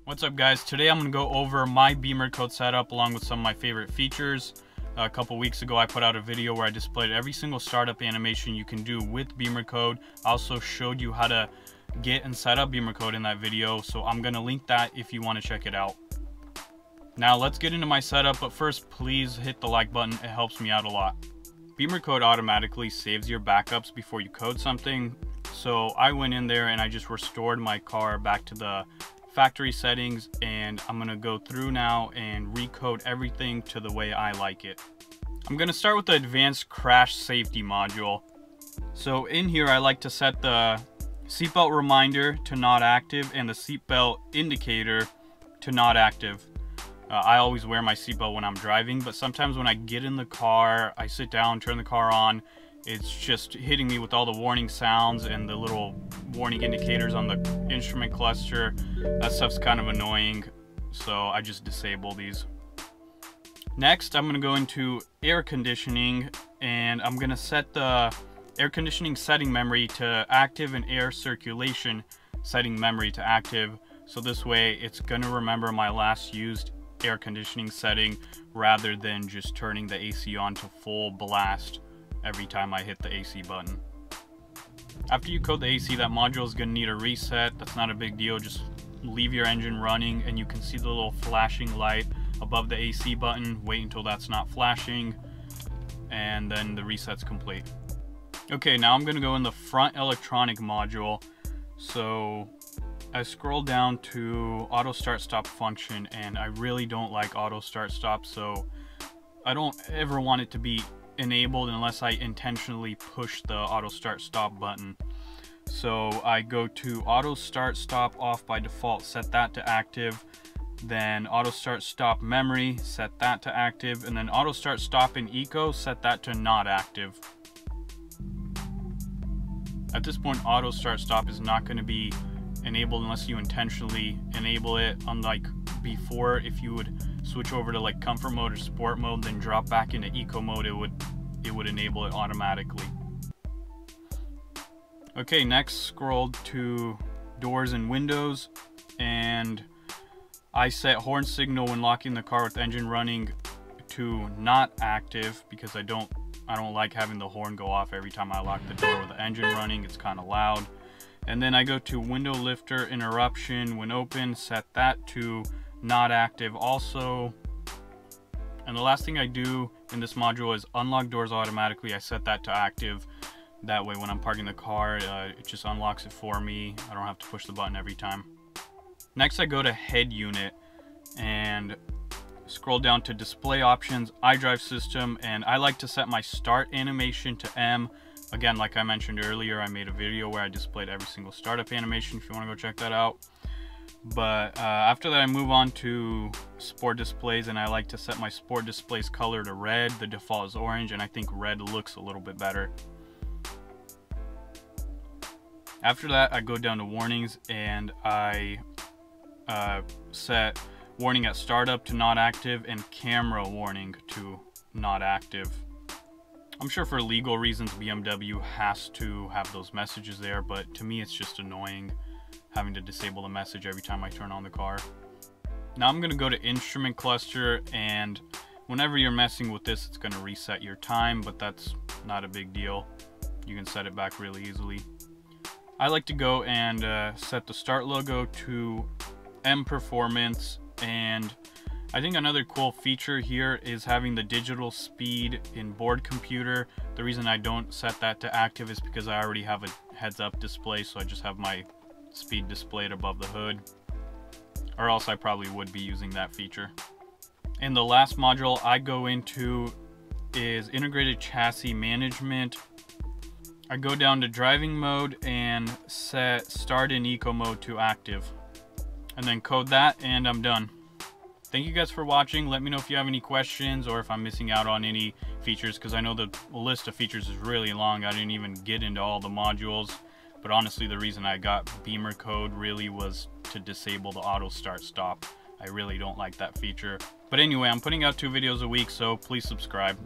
What's up guys, today I'm going to go over my Beamer Code setup along with some of my favorite features. A couple weeks ago I put out a video where I displayed every single startup animation you can do with Beamer Code. I also showed you how to get and set up Beamer Code in that video, so I'm going to link that if you want to check it out. Now let's get into my setup, but first please hit the like button, it helps me out a lot. Beamer Code automatically saves your backups before you code something, so I went in there and I just restored my car back to the factory settings, and I'm gonna go through now and recode everything to the way I like it. I'm gonna start with the advanced crash safety module. So in here I like to set the seatbelt reminder to not active and the seatbelt indicator to not active. I always wear my seatbelt when I'm driving, but sometimes when I get in the car, I sit down, turn the car on, it's just hitting me with all the warning sounds and the little warning indicators on the instrument cluster. That stuff's kind of annoying, so I just disable these. Next, I'm going to go into air conditioning, and I'm going to set the air conditioning setting memory to active and air circulation setting memory to active. So this way, it's going to remember my last used air conditioning setting rather than just turning the AC on to full blast every time I hit the AC button. After you code the AC, that module is going to need a reset. That's not a big deal. Just leave your engine running and you can see the little flashing light above the AC button. Wait until that's not flashing and then the reset's complete. Okay, now I'm going to go in the front electronic module. So I scroll down to auto start stop function, and I really don't like auto start stop, so I don't ever want it to be enabled unless I intentionally push the auto start stop button. So I go to auto start stop off by default, set that to active, then auto start stop memory, set that to active, and then auto start stop in eco, set that to not active. At this point, auto start stop is not going to be enabled unless you intentionally enable it, unlike before. If you would switch over to like comfort mode or sport mode, then drop back into eco mode, it would enable it automatically. Okay, next scroll to doors and windows, and I set horn signal when locking the car with engine running to not active because I don't like having the horn go off every time I lock the door with the engine running. It's kind of loud. And then I go to window lifter interruption when open, set that to not active also. And the last thing I do in this module is unlock doors automatically. I set that to active. That way when I'm parking the car, it just unlocks it for me. I don't have to push the button every time. Next I go to head unit and scroll down to display options, iDrive system, and I like to set my start animation to M. Again, like I mentioned earlier, I made a video where I displayed every single startup animation if you want to go check that out. But after that I move on to sport displays, and I like to set my sport displays color to red. The default is orange, and I think red looks a little bit better. After that I go down to warnings, and I set warning at startup to not active and camera warning to not active. I'm sure for legal reasons BMW has to have those messages there, but to me it's just annoying having to disable the message every time I turn on the car. Now I'm going to go to instrument cluster, and whenever you're messing with this, it's going to reset your time, but that's not a big deal. You can set it back really easily. I like to go and set the start logo to M performance, and I think another cool feature here is having the digital speed in board computer. The reason I don't set that to active is because I already have a heads-up display, so I just have my speed displayed above the hood, or else I probably would be using that feature. And the last module I go into is integrated chassis management. I go down to driving mode and set start in eco mode to active, and then code that, and I'm done. Thank you guys for watching. Let me know if you have any questions or if I'm missing out on any features, because I know the list of features is really long. I didn't even get into all the modules, but honestly the reason I got Beamer Code really was to disable the auto start stop. I really don't like that feature. But anyway, I'm putting out 2 videos a week, so please subscribe.